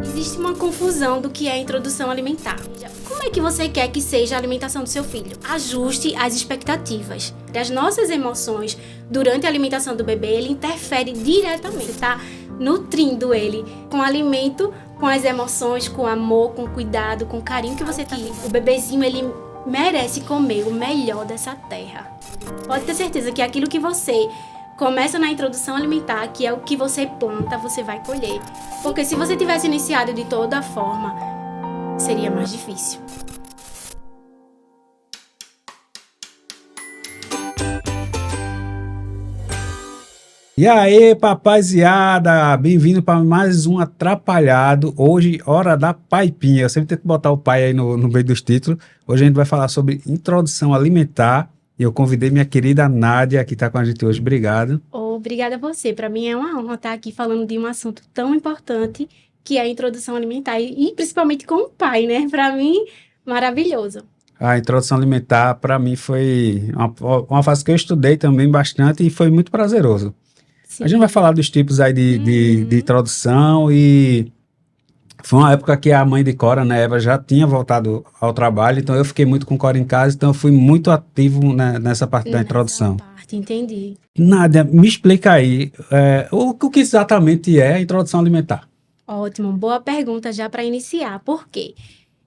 Existe uma confusão do que é a introdução alimentar. Como é que você quer que seja a alimentação do seu filho? Ajuste as expectativas. As nossas emoções durante a alimentação do bebê, ele interfere diretamente, tá? Nutrindo ele com alimento, com as emoções, com amor, com cuidado, com carinho que você tem. O bebezinho, ele merece comer o melhor dessa terra. Pode ter certeza que aquilo que você começa na introdução alimentar, que é o que você planta, você vai colher. Porque se você tivesse iniciado de toda forma, seria mais difícil. E aí, papaziada, bem-vindo para mais um Atrapalhado. Hoje, hora da paipinha. Eu sempre tento botar o pai aí no meio dos títulos. Hoje a gente vai falar sobre introdução alimentar. E eu convidei minha querida Nádia, que está com a gente hoje. Obrigado. Obrigada a você. Para mim é uma honra estar aqui falando de um assunto tão importante que é a introdução alimentar. E principalmente com o pai, né? Para mim, maravilhoso. A introdução alimentar, para mim, foi uma fase que eu estudei também bastante e foi muito prazeroso. Sim. A gente vai falar dos tipos aí de introdução e foi uma época que a mãe de Cora, né, Eva, já tinha voltado ao trabalho, então eu fiquei muito com Cora em casa, então eu fui muito ativo nessa parte da introdução. Entendi. Nádia, me explica aí, o que exatamente é a introdução alimentar? Ótimo, boa pergunta já para iniciar. Por quê?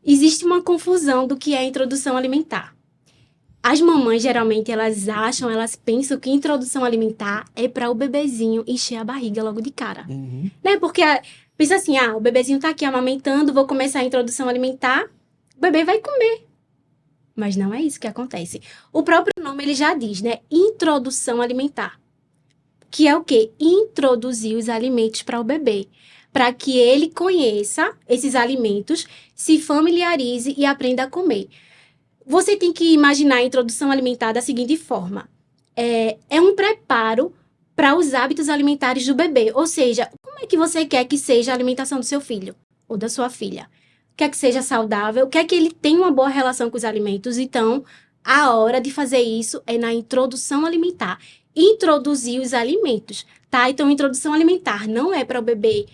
Existe uma confusão do que é a introdução alimentar. As mamães, geralmente, elas pensam que introdução alimentar é para o bebezinho encher a barriga logo de cara. Né? Porque pensa assim, o bebezinho tá aqui amamentando, vou começar a introdução alimentar, o bebê vai comer. Mas não é isso que acontece. O próprio nome, ele já diz, né? Introdução alimentar. Que é o quê? Introduzir os alimentos para o bebê. Para que ele conheça esses alimentos, se familiarize e aprenda a comer. Você tem que imaginar a introdução alimentar da seguinte forma. É um preparo para os hábitos alimentares do bebê. Ou seja, como é que você quer que seja a alimentação do seu filho ou da sua filha? Quer que seja saudável? Quer que ele tenha uma boa relação com os alimentos? Então, a hora de fazer isso é na introdução alimentar. Introduzir os alimentos, tá? Então, introdução alimentar não é para o bebê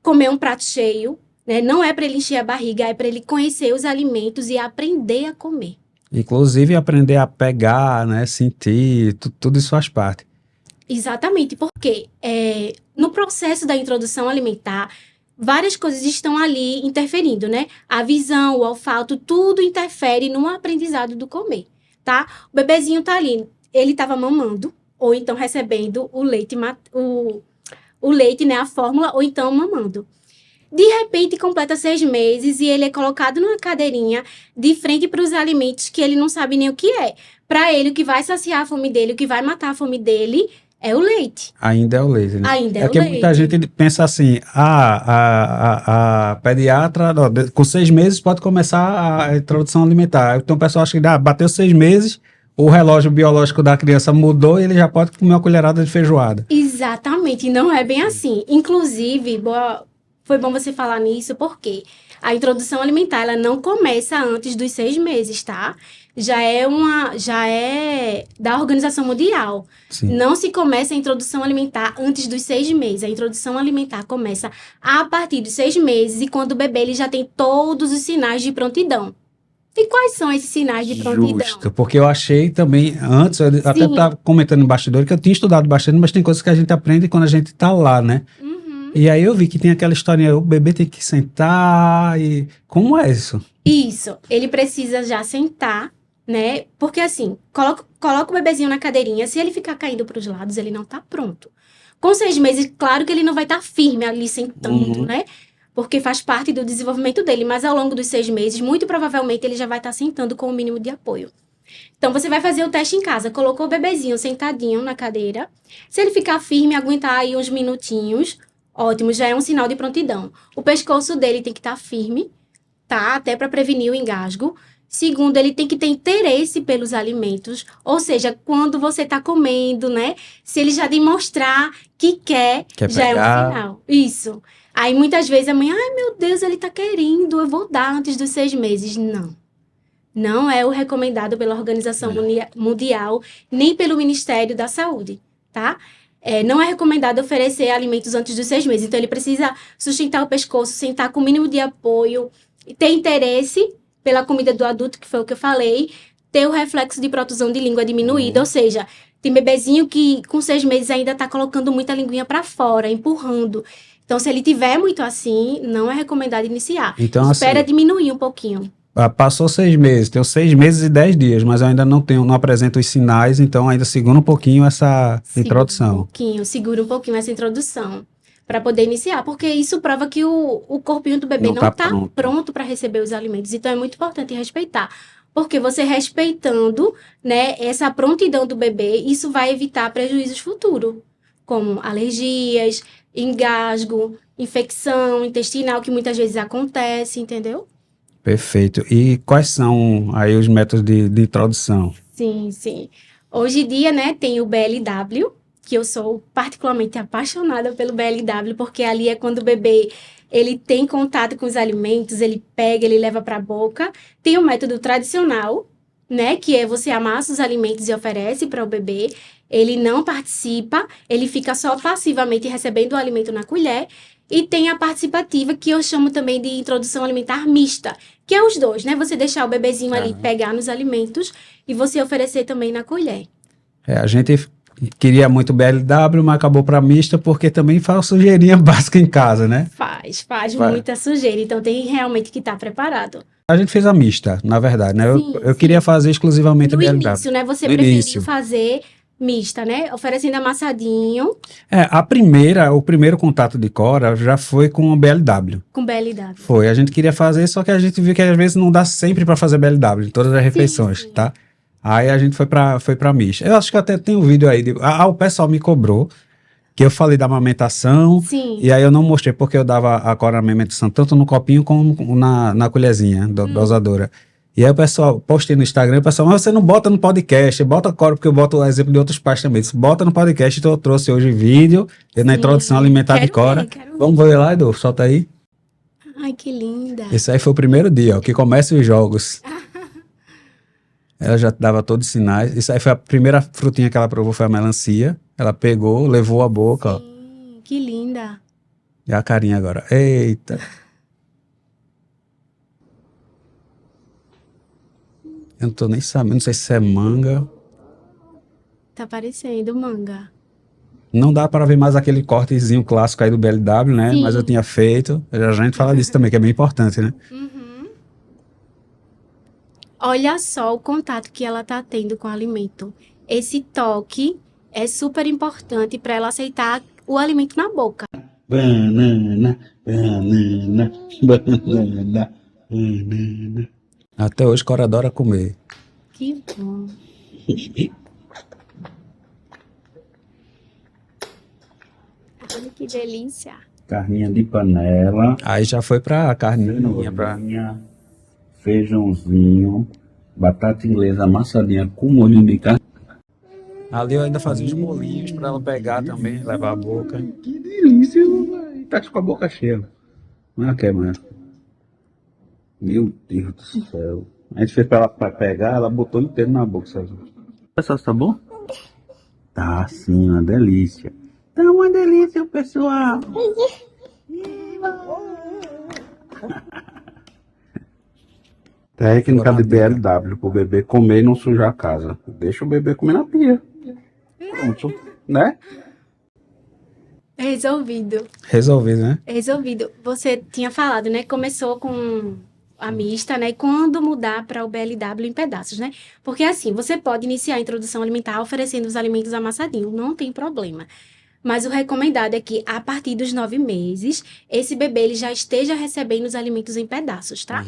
comer um prato cheio, né? Não é para ele encher a barriga, é para ele conhecer os alimentos e aprender a comer. Inclusive aprender a pegar, né, sentir, tudo isso faz parte. Exatamente, porque no processo da introdução alimentar, várias coisas estão ali interferindo, né? A visão, o olfato, tudo interfere no aprendizado do comer, tá? O bebezinho tá ali, ele estava mamando, ou então recebendo o leite, o leite, né, a fórmula, ou então mamando. De repente, completa 6 meses e ele é colocado numa cadeirinha de frente para os alimentos que ele não sabe nem o que é. Para ele, o que vai saciar a fome dele, o que vai matar a fome dele é o leite. Ainda é o leite, né? Ainda é o que leite. Muita gente pensa assim, a pediatra, com 6 meses pode começar a introdução alimentar. Então o pessoal acha que bateu 6 meses, o relógio biológico da criança mudou e ele já pode comer uma colherada de feijoada. Exatamente, não é bem assim. Inclusive, foi bom você falar nisso, porque a introdução alimentar, ela não começa antes dos 6 meses, tá? Já é da Organização Mundial. Sim. Não se começa a introdução alimentar antes dos 6 meses. A introdução alimentar começa a partir dos 6 meses e quando o bebê ele já tem todos os sinais de prontidão. E quais são esses sinais de prontidão? Justo, porque eu achei também, antes, eu até estava comentando no bastidor, que eu tinha estudado bastante, mas tem coisas que a gente aprende quando a gente está lá, né? E aí eu vi que tem aquela historinha, o bebê tem que sentar e... Como é isso? Isso, ele precisa já sentar, né? Porque assim, coloca o bebezinho na cadeirinha, se ele ficar caindo para os lados, ele não tá pronto. Com 6 meses, claro que ele não vai estar firme ali sentando, né? Porque faz parte do desenvolvimento dele, mas ao longo dos 6 meses, muito provavelmente ele já vai estar sentando com o mínimo de apoio. Então, você vai fazer o teste em casa, colocou o bebezinho sentadinho na cadeira, se ele ficar firme, aguentar aí uns minutinhos, ótimo, já é um sinal de prontidão. O pescoço dele tem que estar firme, tá? Até para prevenir o engasgo. Segundo, ele tem que ter interesse pelos alimentos, ou seja, quando você está comendo, né? Se ele já demonstrar que quer já pegar. É um sinal. Isso. Aí, muitas vezes, a mãe, ai, meu Deus, ele tá querendo, eu vou dar antes dos 6 meses. Não. Não é o recomendado pela Organização Mundial, nem pelo Ministério da Saúde, tá? Não é recomendado oferecer alimentos antes dos 6 meses. Então, ele precisa sustentar o pescoço, sentar com o mínimo de apoio, ter interesse pela comida do adulto, que foi o que eu falei, ter o reflexo de protusão de língua diminuída, ou seja, tem bebezinho que com 6 meses ainda está colocando muita linguinha para fora, empurrando. Então, se ele tiver muito assim, não é recomendado iniciar. Então, Espera assim, diminuir um pouquinho. passou 6 meses, tenho 6 meses e 10 dias, mas eu ainda não apresento os sinais, então ainda segura um pouquinho essa introdução. Segura um pouquinho essa introdução para poder iniciar, porque isso prova que o corpinho do bebê Não não tá está pronto para receber os alimentos. Então, é muito importante respeitar. Porque você respeitando, né, essa prontidão do bebê, isso vai evitar prejuízos futuros, como alergias, engasgo, infecção intestinal, que muitas vezes acontece, entendeu? Perfeito. E quais são aí os métodos de introdução? Sim, sim. Hoje em dia, né, tem o BLW, que eu sou particularmente apaixonada pelo BLW, porque ali é quando o bebê ele tem contato com os alimentos, ele pega, ele leva para a boca. Tem o método tradicional, né, que é você amassa os alimentos e oferece para o bebê. Ele não participa, ele fica só passivamente recebendo o alimento na colher. E tem a participativa, que eu chamo também de introdução alimentar mista, que é os dois, né? Você deixar o bebezinho ali pegar nos alimentos e você oferecer também na colher. A gente queria muito BLW, mas acabou para mista, porque também faz sujeirinha básica em casa, né? Faz muita sujeira, então tem realmente que estar preparado. A gente fez a mista, na verdade, né? Eu queria fazer exclusivamente no BLW. Início, né? Você preferiu fazer mista, né? Oferecendo amassadinho. O primeiro contato de Cora já foi com o BLW. Com BLW. Foi, a gente queria fazer, só que a gente viu que às vezes não dá sempre para fazer BLW em todas as refeições, tá? Aí a gente foi pra mista. Eu acho que até tem um vídeo aí. O pessoal me cobrou que eu falei da amamentação. Sim. E aí eu não mostrei porque eu dava a Cora amamentação tanto no copinho como na colherzinha dosadora. E aí o pessoal, postei no Instagram, o pessoal, mas você não bota no podcast, bota a Cora, porque eu boto o exemplo de outros pais também. Bota no podcast, então eu trouxe hoje vídeo na introdução alimentar de Cora. Vamos ver lá, Edu, solta aí. Ai, que linda. Esse aí foi o primeiro dia, ó, que começam os jogos. Ela já dava todos os sinais. Isso aí foi a primeira frutinha que ela provou, foi a melancia. Ela pegou, levou a boca, ó. Que linda. E a carinha agora. Eita. Eu não tô nem sabendo, não sei se é manga. Tá parecendo manga. Não dá para ver mais aquele cortezinho clássico aí do BLW, né? Sim. Mas eu tinha feito. A gente fala disso também, que é bem importante, né? Olha só o contato que ela tá tendo com o alimento. Esse toque é super importante para ela aceitar o alimento na boca. Banana, banana, banana, banana. Até hoje, Cora adora comer. Que bom. Olha que delícia. Carninha de panela. Aí já foi pra carninha, pra... feijãozinho, batata inglesa amassadinha com molho de carne. Ali eu ainda fazia os molinhos pra ela pegar também, levar a boca. Que delícia, mãe. Tá com a boca cheia. Não quer, mãe. Meu Deus do céu. A gente fez pra ela pegar, ela botou inteiro na boca. Sabe? Pessoal, tá bom? Tá sim, uma delícia. Tá uma delícia, pessoal. Técnica de BLW, pro bebê comer e não sujar a casa. Deixa o bebê comer na pia. Pronto, né? Resolvido. Resolvido, né? Resolvido. Você tinha falado, né? Começou com a mista, né? E quando mudar para o BLW em pedaços, né? Porque assim, você pode iniciar a introdução alimentar oferecendo os alimentos amassadinhos, não tem problema. Mas o recomendado é que, a partir dos 9 meses, esse bebê ele já esteja recebendo os alimentos em pedaços, tá?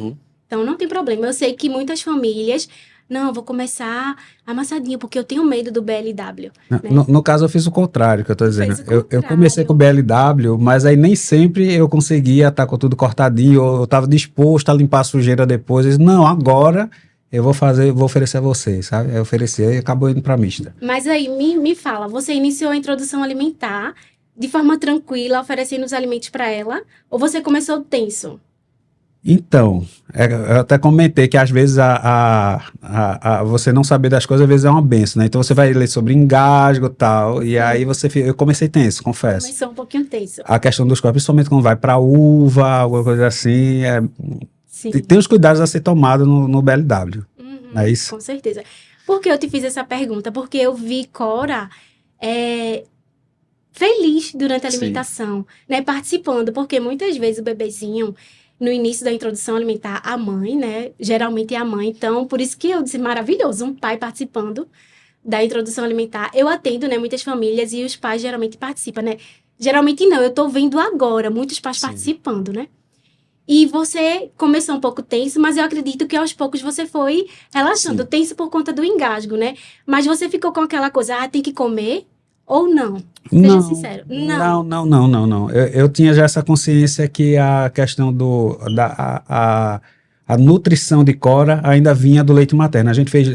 Então, não tem problema. Eu sei que muitas famílias... Não, vou começar amassadinho, porque eu tenho medo do BLW. Né? No caso, eu fiz o contrário, que eu tô dizendo. Eu comecei com o BLW, mas aí nem sempre eu conseguia estar com tudo cortadinho, eu estava disposto a limpar a sujeira depois. Eu disse, não, agora eu vou oferecer a vocês, sabe? Eu ofereci e acabou indo para mista. Mas aí, me fala, você iniciou a introdução alimentar de forma tranquila, oferecendo os alimentos para ela, ou você começou tenso? Então, eu até comentei que às vezes você não saber das coisas, às vezes é uma benção, né? Então você vai ler sobre engasgo e tal, e aí eu comecei tenso, confesso. Começou um pouquinho tenso. A questão dos corpos, principalmente quando vai para uva, alguma coisa assim, Sim. tem os cuidados a ser tomado no BLW, não é isso? Com certeza. Por que eu te fiz essa pergunta? Porque eu vi Cora feliz durante a alimentação, né? Participando, porque muitas vezes o bebezinho, no início da introdução alimentar, a mãe, né? Geralmente é a mãe. Então, por isso que eu disse, maravilhoso, um pai participando da introdução alimentar. Eu atendo, né, muitas famílias e os pais geralmente participam, né? Geralmente não, eu tô vendo agora muitos pais participando, né? E você começou um pouco tenso, mas eu acredito que aos poucos você foi relaxando. Tenso por conta do engasgo, né? Mas você ficou com aquela coisa, tem que comer ou não? Seja sincero. Não. Eu tinha já essa consciência que a questão a nutrição de Cora ainda vinha do leite materno. A gente fez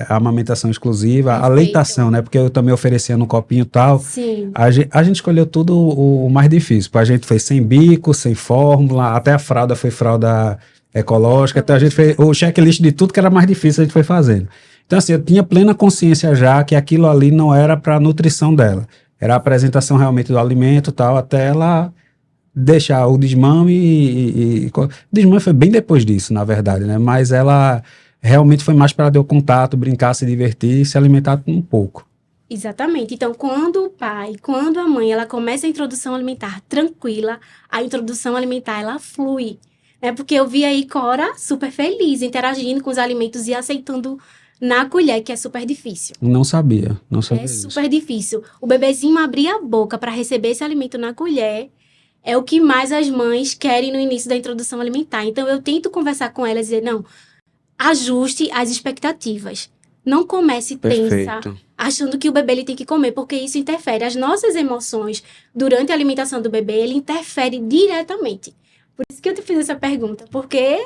a amamentação exclusiva, a leitação, né? Porque eu também oferecia no copinho e tal. Sim. A gente escolheu tudo o mais difícil. A gente fez sem bico, sem fórmula, até a fralda foi fralda ecológica. Então a gente fez o checklist de tudo que era mais difícil, a gente foi fazendo. Então assim, eu tinha plena consciência já que aquilo ali não era para a nutrição dela. Era a apresentação realmente do alimento e tal, até ela deixar o desmame o desmame foi bem depois disso, na verdade, né? Mas ela realmente foi mais para dar o contato, brincar, se divertir, se alimentar um pouco. Exatamente. Então, quando o pai, quando a mãe, ela começa a introdução alimentar tranquila, a introdução alimentar, ela flui, né? Porque eu vi aí Cora super feliz, interagindo com os alimentos e aceitando na colher, que é super difícil. Não sabia É super difícil. O bebezinho abrir a boca para receber esse alimento na colher é o que mais as mães querem no início da introdução alimentar. Então, eu tento conversar com elas e dizer, não, ajuste as expectativas. Não comece tensa, achando que o bebê ele tem que comer, porque isso interfere. As nossas emoções durante a alimentação do bebê, ele interfere diretamente. Por isso que eu te fiz essa pergunta, porque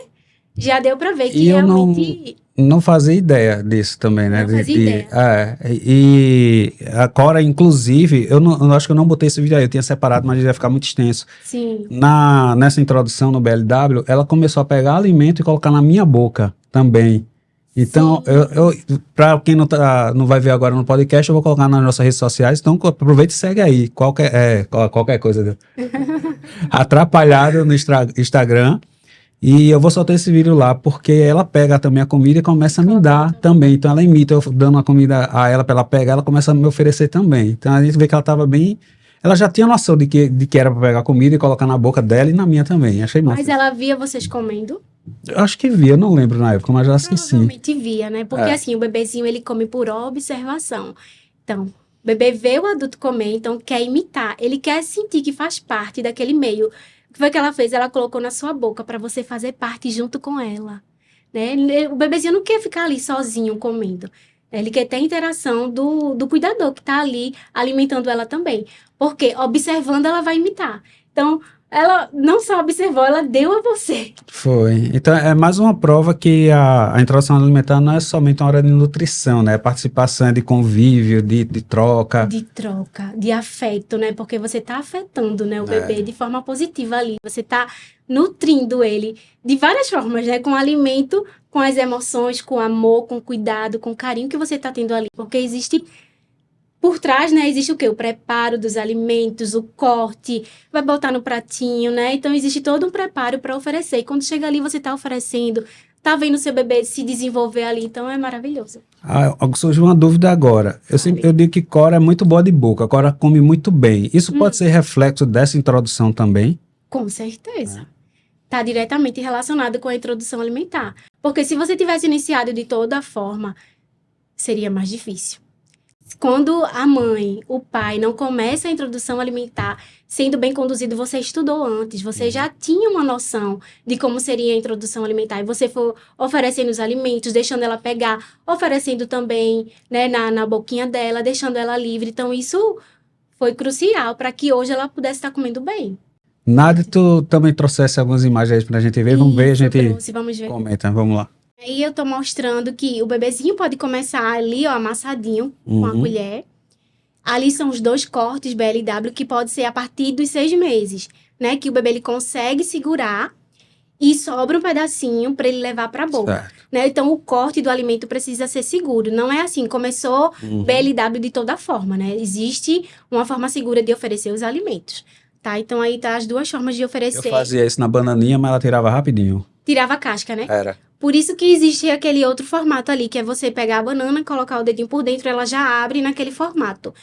já deu para ver que e realmente... Eu não fazia ideia disso também, né? Não fazia ideia. E a Cora, inclusive, eu acho que eu não botei esse vídeo aí, eu tinha separado, mas ia ficar muito extenso. Sim. Nessa introdução no BLW, ela começou a pegar alimento e colocar na minha boca também. Então, para quem não vai ver agora no podcast, eu vou colocar nas nossas redes sociais. Então, aproveita e segue aí. Qualquer coisa. Atrapalhado no Instagram. E eu vou soltar esse vídeo lá, porque ela pega também a comida e começa a me dar também. Então, ela imita, eu dando a comida a ela para ela pegar, ela começa a me oferecer também. Então, a gente vê que ela estava bem... Ela já tinha noção de que era para pegar a comida e colocar na boca dela e na minha também. Achei massa. Mas ela via vocês comendo? Eu acho que via, não lembro na época, mas acho que sim. Provavelmente via, né? Porque assim, o bebezinho ele come por observação. Então, o bebê vê o adulto comer, então quer imitar. Ele quer sentir que faz parte daquele meio. O que foi que ela fez? Ela colocou na sua boca para você fazer parte junto com ela, né? O bebezinho não quer ficar ali sozinho comendo. Ele quer ter a interação do cuidador que tá ali alimentando ela também. Porque observando ela vai imitar. Então, ela não só observou, ela deu a você. Foi. Então, é mais uma prova que a introdução alimentar não é somente uma hora de nutrição, né? É participação, de convívio, de troca. De troca, de afeto, né? Porque você tá afetando, né, o bebê de forma positiva ali. Você tá nutrindo ele de várias formas, né? Com alimento, com as emoções, com amor, com cuidado, com carinho que você tá tendo ali. Porque existe... Por trás, né, existe o quê? O preparo dos alimentos, o corte, vai botar no pratinho, né? Então, existe todo um preparo para oferecer. E quando chega ali, você tá oferecendo, tá vendo o seu bebê se desenvolver ali. Então, é maravilhoso. Surgiu uma dúvida agora. Eu digo que Cora é muito boa de boca, Cora come muito bem. Isso pode ser reflexo dessa introdução também? Com certeza. Tá diretamente relacionado com a introdução alimentar. Porque se você tivesse iniciado de toda forma, seria mais difícil. Quando a mãe, o pai não começa a introdução alimentar sendo bem conduzido, você estudou antes, você já tinha uma noção de como seria a introdução alimentar, e você for oferecendo os alimentos, deixando ela pegar, oferecendo também, né, na boquinha dela, deixando ela livre. Então, isso foi crucial para que hoje ela pudesse estar comendo bem. Nádia, tu também trouxesse algumas imagens para a gente ver, vamos ver, a gente vamos ver. Comenta, vamos lá. Aí eu tô mostrando que o bebezinho pode começar ali, ó, amassadinho, com a colher. Ali são os 2 cortes BLW, que pode ser a partir dos 6 meses, né? Que o bebê, ele consegue segurar e sobra um pedacinho para ele levar para a boca, Certo. né? Então, o corte do alimento precisa ser seguro. Não é assim, começou BLW de toda forma, né? Existe uma forma segura de oferecer os alimentos, tá? Então, aí tá as duas formas de Eu oferecer. fazia isso na bananinha, mas ela tirava rapidinho. Tirava a casca, né? Era. Por isso que existe aquele outro formato ali, que é você pegar a banana, colocar o dedinho por dentro, ela já abre naquele formato.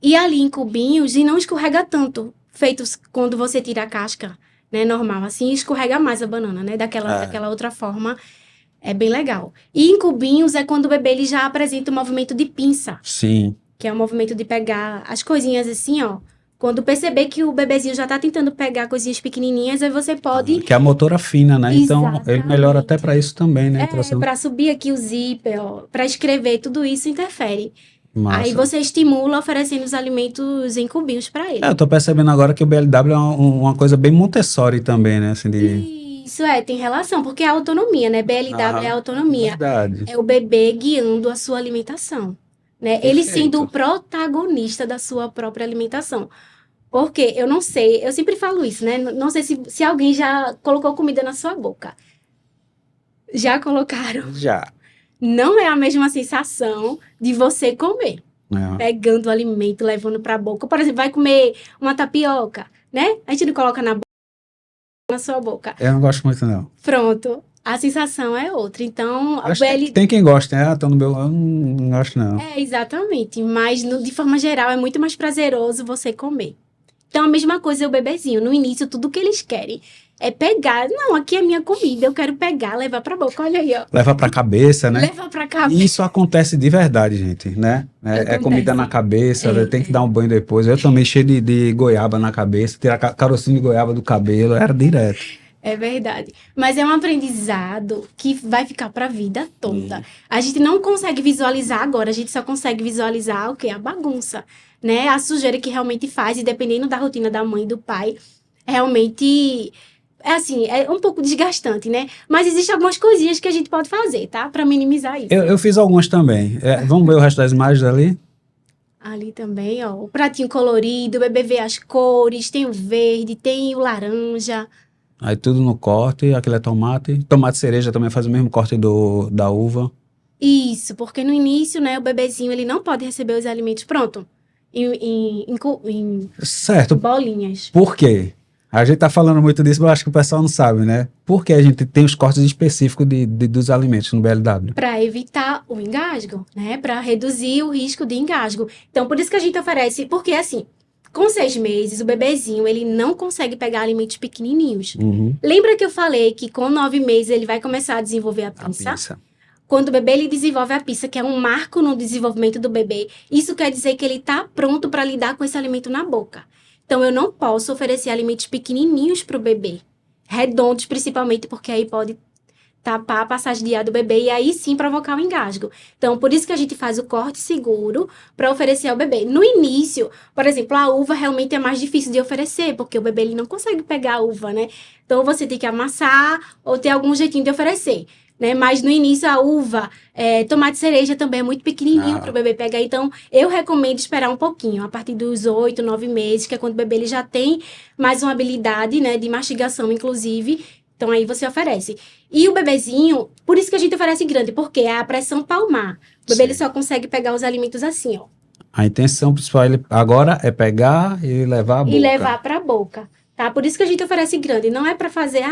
E ali em cubinhos, e não escorrega tanto, feitos quando você tira a casca, né, normal. Assim, escorrega mais a banana, né, daquela outra forma. É bem legal. E em cubinhos é quando o bebê ele já apresenta o movimento de pinça, Sim. que é o movimento de pegar as coisinhas assim, ó. Quando perceber que o bebezinho já tá tentando pegar coisinhas pequenininhas, aí você pode... Que é a motora fina, né? Então, ele melhora até para isso também, né? Para subir aqui o zíper, ó, para escrever, tudo isso interfere. Massa. Aí você estimula oferecendo os alimentos em cubinhos para ele. Eu tô percebendo agora que o BLW é uma coisa bem Montessori também, né? Assim, Isso tem relação, porque é autonomia, né? BLW é autonomia. Verdade. É o bebê guiando a sua alimentação, né? Ele Perfeito. sendo o protagonista da sua própria alimentação. Porque eu não sei, eu sempre falo isso, né? Não sei se alguém já colocou comida na sua boca. Já colocaram? Já. Não é a mesma sensação de você comer. É. Pegando o alimento, levando para a boca. Por exemplo, vai comer uma tapioca, né? A gente não coloca na sua boca. Eu não gosto muito, não. Pronto. A sensação é outra. Então, a Acho que tem quem gosta, né? Tô no meu... Eu não gosto, não. exatamente. Mas, de forma geral, é muito mais prazeroso você comer. Então, a mesma coisa é o bebezinho. No início, tudo que eles querem é pegar. Não, aqui é minha comida, eu quero pegar, levar pra boca. Olha aí, ó. Leva pra cabeça, né? Leva pra cabeça. E isso acontece de verdade, gente, né? É comida na cabeça, tem que dar um banho depois. Eu também cheio de goiaba na cabeça, tirar carocinho de goiaba do cabelo, era direto. É verdade. Mas é um aprendizado que vai ficar para a vida toda. A gente não consegue visualizar agora, a gente só consegue visualizar o quê? A bagunça, né? A sujeira que realmente faz, e dependendo da rotina da mãe e do pai, realmente é assim, é um pouco desgastante, né? Mas existem algumas coisinhas que a gente pode fazer, tá? Para minimizar isso. Eu fiz algumas também. Vamos ver o resto das imagens ali? Ali também, ó, o pratinho colorido, o bebê vê as cores, tem o verde, tem o laranja. Aí tudo no corte, aquele é tomate. Tomate cereja também faz o mesmo corte da uva. Isso, porque no início, né, o bebezinho, ele não pode receber os alimentos pronto, em Certo. bolinhas. Por quê? A gente tá falando muito disso, mas eu acho que o pessoal não sabe, né? Por que a gente tem os cortes específicos dos alimentos no BLW? Para evitar o engasgo, né? Para reduzir o risco de engasgo. Então, por isso que a gente oferece, porque assim, com 6 meses, o bebezinho, ele não consegue pegar alimentos pequenininhos. Lembra que eu falei que com 9 meses ele vai começar a desenvolver a pinça? Quando o bebê ele desenvolve a pinça, que é um marco no desenvolvimento do bebê, isso quer dizer que ele está pronto para lidar com esse alimento na boca. Então, eu não posso oferecer alimentos pequenininhos para o bebê. Redondos, principalmente, porque aí pode tapar a passagem de ar do bebê e aí sim provocar o engasgo. Então, por isso que a gente faz o corte seguro para oferecer ao bebê. No início, por exemplo, a uva realmente é mais difícil de oferecer, porque o bebê ele não consegue pegar a uva, né? Então, você tem que amassar ou ter algum jeitinho de oferecer, né? Mas no início, a uva, tomate cereja também é muito pequenininho para o bebê pegar. Então, eu recomendo esperar um pouquinho, a partir dos 8, 9 meses, que é quando o bebê ele já tem mais uma habilidade, né, de mastigação, inclusive. Então, aí você oferece. E o bebezinho, por isso que a gente oferece grande, porque é a pressão palmar. O bebê ele só consegue pegar os alimentos assim, ó. A intenção principal agora é pegar e levar a boca. E levar para a boca, tá? Por isso que a gente oferece grande. Não é para fazer,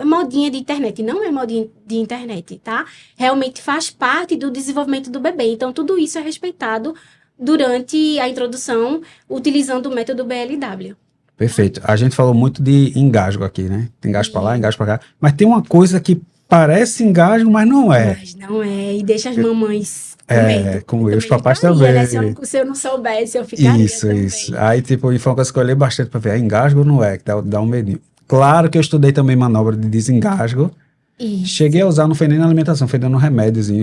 modinha de internet. Não é modinha de internet, tá? Realmente faz parte do desenvolvimento do bebê. Então, tudo isso é respeitado durante a introdução, utilizando o método BLW. Perfeito. A gente falou muito de engasgo aqui, né? Tem engasgo pra lá, engasgo pra cá. Mas tem uma coisa que parece engasgo, mas não é. Mas não é. E deixa as mamães com medo. Com os também papais ficaria, também. né? Se eu não soubesse, eu ficaria também. Isso. Aí, tipo, foi uma coisa que eu olhei bastante pra ver. Engasgo ou não é? Que dá um medinho. Claro que eu estudei também manobra de desengasgo. Isso. Cheguei a usar, não foi nem na alimentação, foi dando um remédiozinho.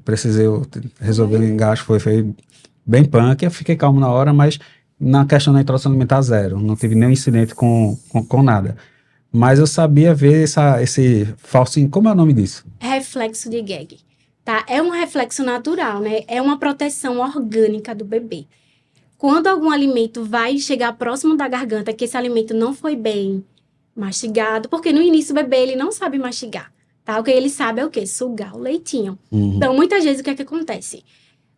Precisei resolver o engasgo, foi bem punk. Eu fiquei calmo na hora, mas na questão da introdução alimentar, zero. Não tive nenhum incidente com nada. Mas eu sabia ver esse falsinho, como é o nome disso? Reflexo de gag, tá? É um reflexo natural, né? É uma proteção orgânica do bebê. Quando algum alimento vai chegar próximo da garganta, que esse alimento não foi bem mastigado, porque no início o bebê ele não sabe mastigar, tá? O que ele sabe é o quê? Sugar o leitinho. Então, muitas vezes o que é que acontece?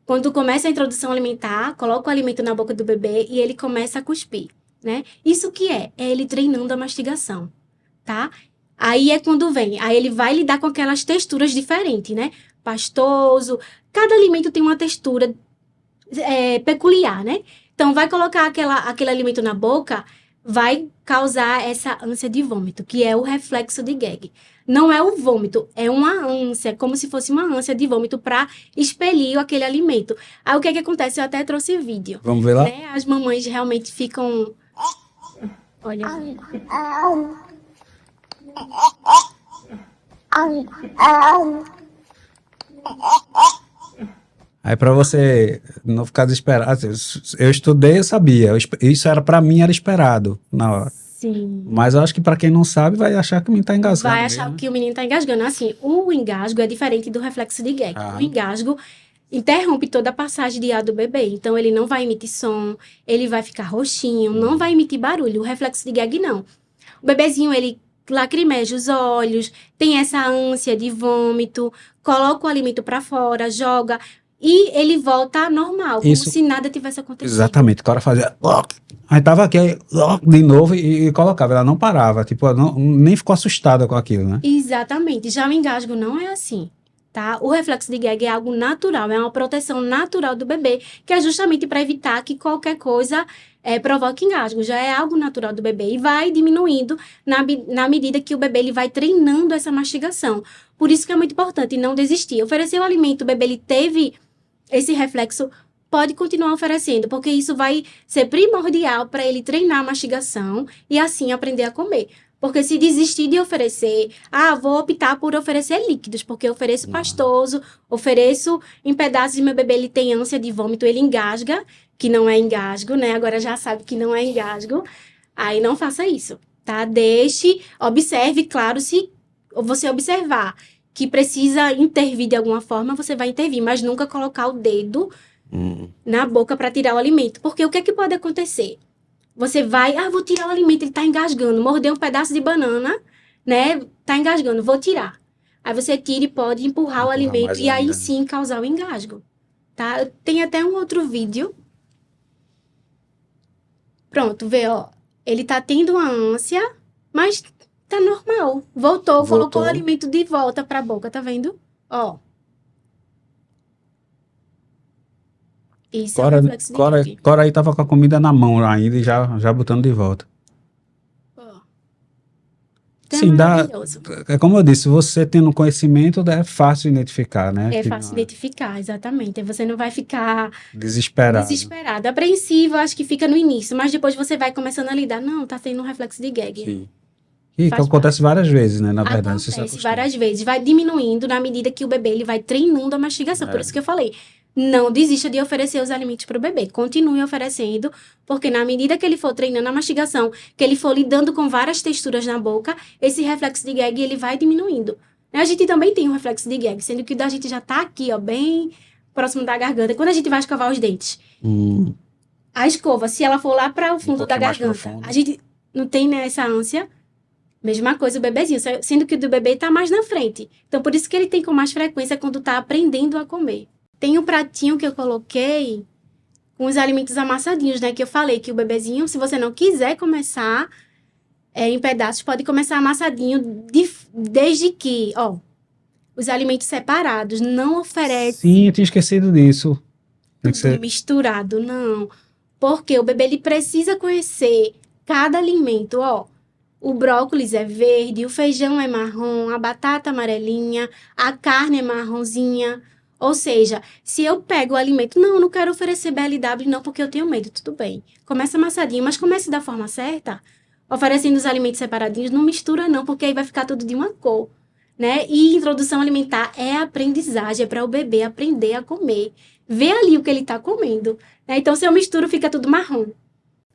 Quando começa a introdução alimentar, coloca o alimento na boca do bebê e ele começa a cuspir, né? Isso que é ele treinando a mastigação, tá? Aí é quando vem, aí ele vai lidar com aquelas texturas diferentes, né? Pastoso, cada alimento tem uma textura peculiar, né? Então, vai colocar aquele alimento na boca, vai causar essa ânsia de vômito, que é o reflexo de gag. Não é o vômito, é uma ânsia, como se fosse uma ânsia de vômito para expelir aquele alimento. Aí, o que é que acontece? Eu até trouxe vídeo. Vamos ver lá? Né? As mamães realmente ficam... Olha. Aí para você não ficar desesperado, eu estudei, eu sabia, isso era para mim era esperado na hora. Sim. Mas eu acho que para quem não sabe vai achar que o menino tá engasgado. Vai achar que o menino tá engasgando. Assim, o engasgo é diferente do reflexo de gag. O engasgo interrompe toda a passagem de ar do bebê. Então, ele não vai emitir som, ele vai ficar roxinho, não vai emitir barulho. O reflexo de gag, não. O bebezinho, ele lacrimeja os olhos, tem essa ânsia de vômito, coloca o alimento para fora, joga... E ele volta normal, como se nada tivesse acontecido. Exatamente, o cara fazia... Aí tava aqui, de novo, e colocava. Ela não parava, tipo, nem ficou assustada com aquilo, né? Exatamente. Já o engasgo não é assim, tá? O reflexo de gag é algo natural, é uma proteção natural do bebê, que é justamente para evitar que qualquer coisa provoque engasgo. Já é algo natural do bebê e vai diminuindo na medida que o bebê ele vai treinando essa mastigação. Por isso que é muito importante não desistir. Oferecer o alimento, o bebê ele teve... esse reflexo, pode continuar oferecendo, porque isso vai ser primordial para ele treinar a mastigação e assim aprender a comer. Porque se desistir de oferecer, vou optar por oferecer líquidos, porque eu ofereço pastoso, ofereço em pedaços e meu bebê ele tem ânsia de vômito, ele engasga, que não é engasgo, né? Agora já sabe que não é engasgo. Aí não faça isso, tá? Observe, claro, se você observar que precisa intervir de alguma forma, você vai intervir, mas nunca colocar o dedo na boca para tirar o alimento. Porque o que é que pode acontecer? Você vai, vou tirar o alimento, ele tá engasgando, mordeu um pedaço de banana, né? Tá engasgando, vou tirar. Aí você tira e pode empurrar o alimento e aí sim causar o engasgo, tá? Tem até um outro vídeo. Pronto, vê, ó. Ele tá tendo uma ânsia, mas... tá normal. Voltou, colocou o alimento de volta pra boca, tá vendo? Ó. Isso é o reflexo de gag. Cora aí tava com a comida na mão ainda e já botando de volta. Ó. Sim, é como eu disse, você tendo conhecimento, é fácil identificar, né? É fácil identificar, exatamente. Você não vai ficar desesperado. Apreensivo, acho que fica no início, mas depois você vai começando a lidar. Não, tá tendo um reflexo de gag. Sim. E que acontece várias vezes, né? Na verdade, acontece várias vezes. Vai diminuindo na medida que o bebê ele vai treinando a mastigação. Por isso que eu falei, não desista de oferecer os alimentos para o bebê. Continue oferecendo, porque na medida que ele for treinando a mastigação, que ele for lidando com várias texturas na boca, esse reflexo de gag ele vai diminuindo. A gente também tem um reflexo de gag, sendo que o da gente já tá aqui, ó, bem próximo da garganta. Quando a gente vai escovar os dentes, a escova, se ela for lá para o fundo da garganta, a gente não tem, né, essa ânsia. Mesma coisa o bebezinho, sendo que o do bebê tá mais na frente. Então, por isso que ele tem com mais frequência quando tá aprendendo a comer. Tem um pratinho que eu coloquei com os alimentos amassadinhos, né? Que eu falei que o bebezinho, se você não quiser começar em pedaços, pode começar amassadinho desde que, ó, os alimentos separados não oferecem... Sim, eu tinha esquecido disso. Tudo misturado, não. Porque o bebê, ele precisa conhecer cada alimento, ó. O brócolis é verde, o feijão é marrom, a batata amarelinha, a carne é marronzinha. Ou seja, se eu pego o alimento, não quero oferecer BLW não, porque eu tenho medo, tudo bem. Começa amassadinho, mas comece da forma certa, oferecendo os alimentos separadinhos, não mistura não, porque aí vai ficar tudo de uma cor, né? E introdução alimentar é aprendizagem, é para o bebê aprender a comer. Ver ali o que ele está comendo, né? Então, se eu misturo, fica tudo marrom.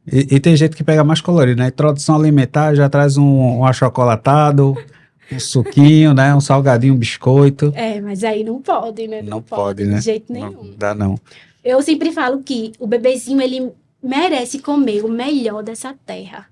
E tem gente que pega mais colorido, né? Introdução alimentar já traz um achocolatado, um suquinho, né? Um salgadinho, um biscoito. Mas aí não pode, né? Não pode, né? De jeito nenhum. Não dá, não. Eu sempre falo que o bebezinho, ele merece comer o melhor dessa terra,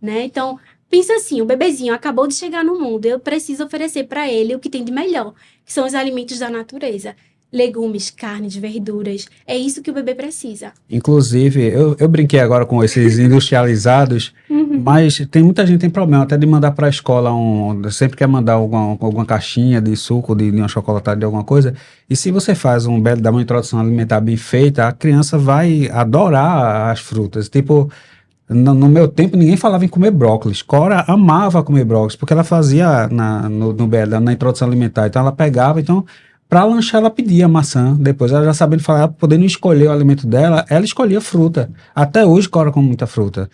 né? Então, Pensa assim, o bebezinho acabou de chegar no mundo, eu preciso oferecer para ele o que tem de melhor, que são os alimentos da natureza. Legumes, carnes, verduras. É isso que o bebê precisa. Inclusive, eu brinquei agora com esses industrializados, mas tem muita gente que tem problema até de mandar para a escola, sempre quer mandar alguma caixinha de suco, de uma chocolatada, de alguma coisa, e se você faz dá uma introdução alimentar bem feita, a criança vai adorar as frutas. Tipo, no meu tempo, ninguém falava em comer brócolis. Cora amava comer brócolis, porque ela fazia no BL, na introdução alimentar, então ela pegava, então... Para lanchar, ela pedia maçã. Depois, ela já sabendo falar, podendo escolher o alimento dela, ela escolhia fruta. Até hoje, Cora come muita fruta.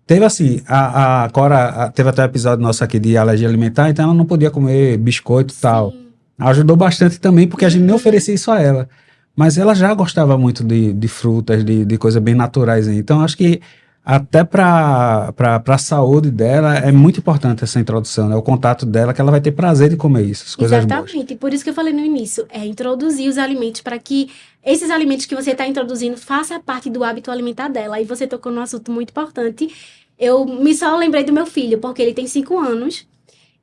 Teve assim, a Cora teve até um episódio nosso aqui de alergia alimentar, então ela não podia comer biscoito e tal. Ajudou bastante também, porque a gente nem oferecia isso a ela. Mas ela já gostava muito de frutas, de coisas bem naturais. Então, acho que até para a saúde dela é muito importante essa introdução, né? O contato dela, que ela vai ter prazer de comer isso, as coisas boas. Exatamente, por isso que eu falei no início, é introduzir os alimentos para que esses alimentos que você está introduzindo façam parte do hábito alimentar dela. E você tocou num assunto muito importante. Eu só lembrei do meu filho, porque ele tem 5 anos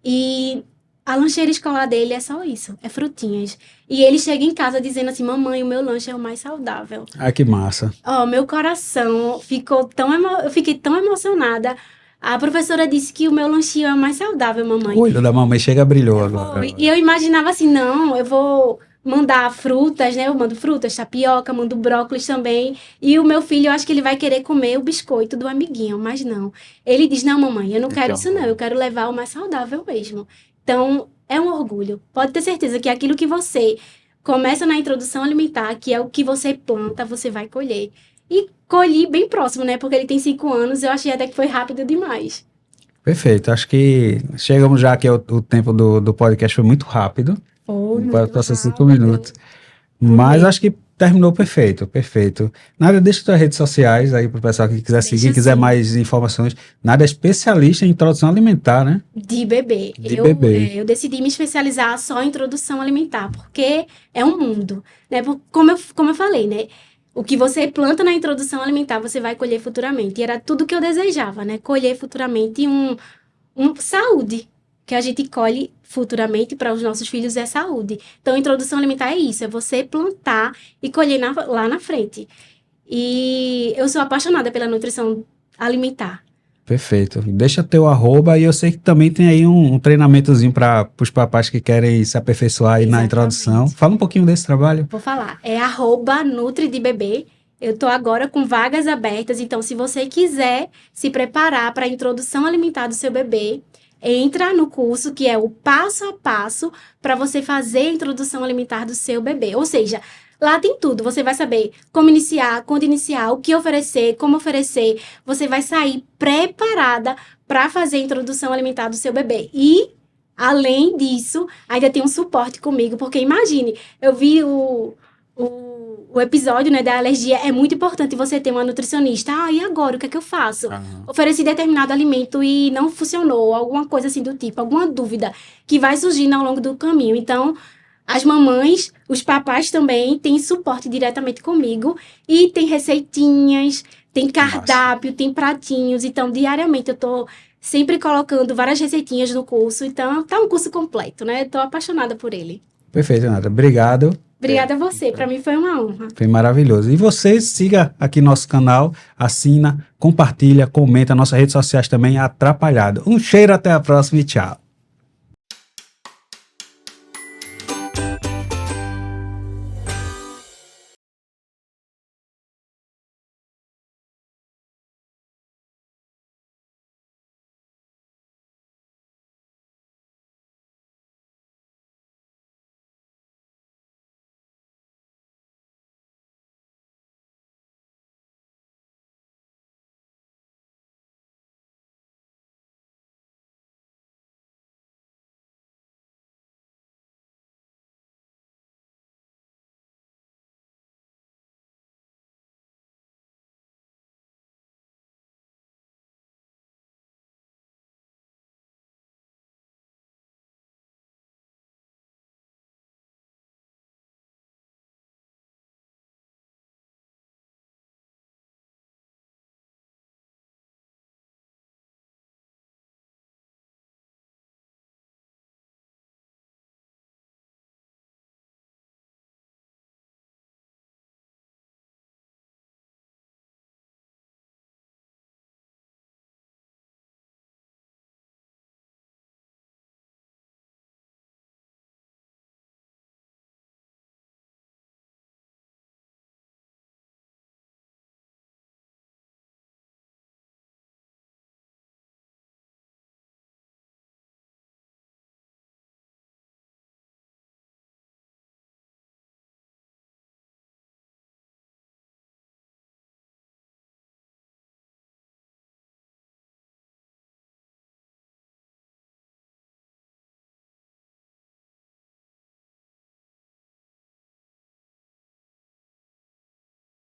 e a lancheira escolar dele é só isso, é frutinhas. E ele chega em casa dizendo assim, mamãe, o meu lanche é o mais saudável. Ah, que massa. Meu coração ficou eu fiquei tão emocionada. A professora disse que o meu lanchinho é o mais saudável, mamãe. O olho da mamãe brilhou agora. E eu imaginava assim, não, eu vou mandar frutas, né? Eu mando frutas, tapioca, mando brócolis também. E o meu filho, eu acho que ele vai querer comer o biscoito do amiguinho, mas não. Ele diz, não, mamãe, eu não quero isso não, eu quero levar o mais saudável mesmo. Então, é um orgulho. Pode ter certeza que aquilo que você começa na introdução alimentar, que é o que você planta, você vai colher. E colhi bem próximo, né? Porque ele tem 5 anos, eu achei até que foi rápido demais. Perfeito. Acho que chegamos já aqui, o tempo do podcast foi muito rápido. Passou 5 minutos. Mas acho que terminou perfeito, perfeito. Nádia, deixa suas redes sociais aí para o pessoal que quiser seguir, quiser mais informações. Nádia é especialista em introdução alimentar, né? De bebê. Eu decidi me especializar só em introdução alimentar, porque é um mundo, né? Como eu falei, né? O que você planta na introdução alimentar, você vai colher futuramente. E era tudo que eu desejava, né? Colher futuramente saúde. Que a gente colhe futuramente para os nossos filhos é saúde. Então, introdução alimentar é isso, é você plantar e colher lá na frente. E eu sou apaixonada pela nutrição alimentar. Perfeito. Deixa teu @, e eu sei que também tem aí um treinamentozinho para os papais que querem se aperfeiçoar aí na introdução. Fala um pouquinho desse trabalho. Vou falar. É @NutriDeBebê. Eu estou agora com vagas abertas, então se você quiser se preparar para a introdução alimentar do seu bebê, entra no curso que é o passo a passo para você fazer a introdução alimentar do seu bebê. Ou seja, lá tem tudo. Você vai saber como iniciar, quando iniciar, o que oferecer, como oferecer. Você vai sair preparada para fazer a introdução alimentar do seu bebê. E, além disso, ainda tem um suporte comigo, porque imagine, eu vi o episódio, né, da alergia. É muito importante você ter uma nutricionista. E agora, o que é que eu faço? Ofereci determinado alimento e não funcionou, alguma coisa assim do tipo, alguma dúvida que vai surgindo ao longo do caminho. Então, as mamães, os papais também têm suporte diretamente comigo e tem receitinhas, tem cardápio, tem pratinhos. Então, diariamente eu tô sempre colocando várias receitinhas no curso. Então, tá um curso completo, né? Tô apaixonada por ele. Perfeito, Nada. Obrigado. Obrigada a você, para mim foi uma honra. Foi maravilhoso. E você siga aqui nosso canal, assina, compartilha, comenta, nossas redes sociais também, Atrapalhado. Um cheiro, até a próxima e tchau.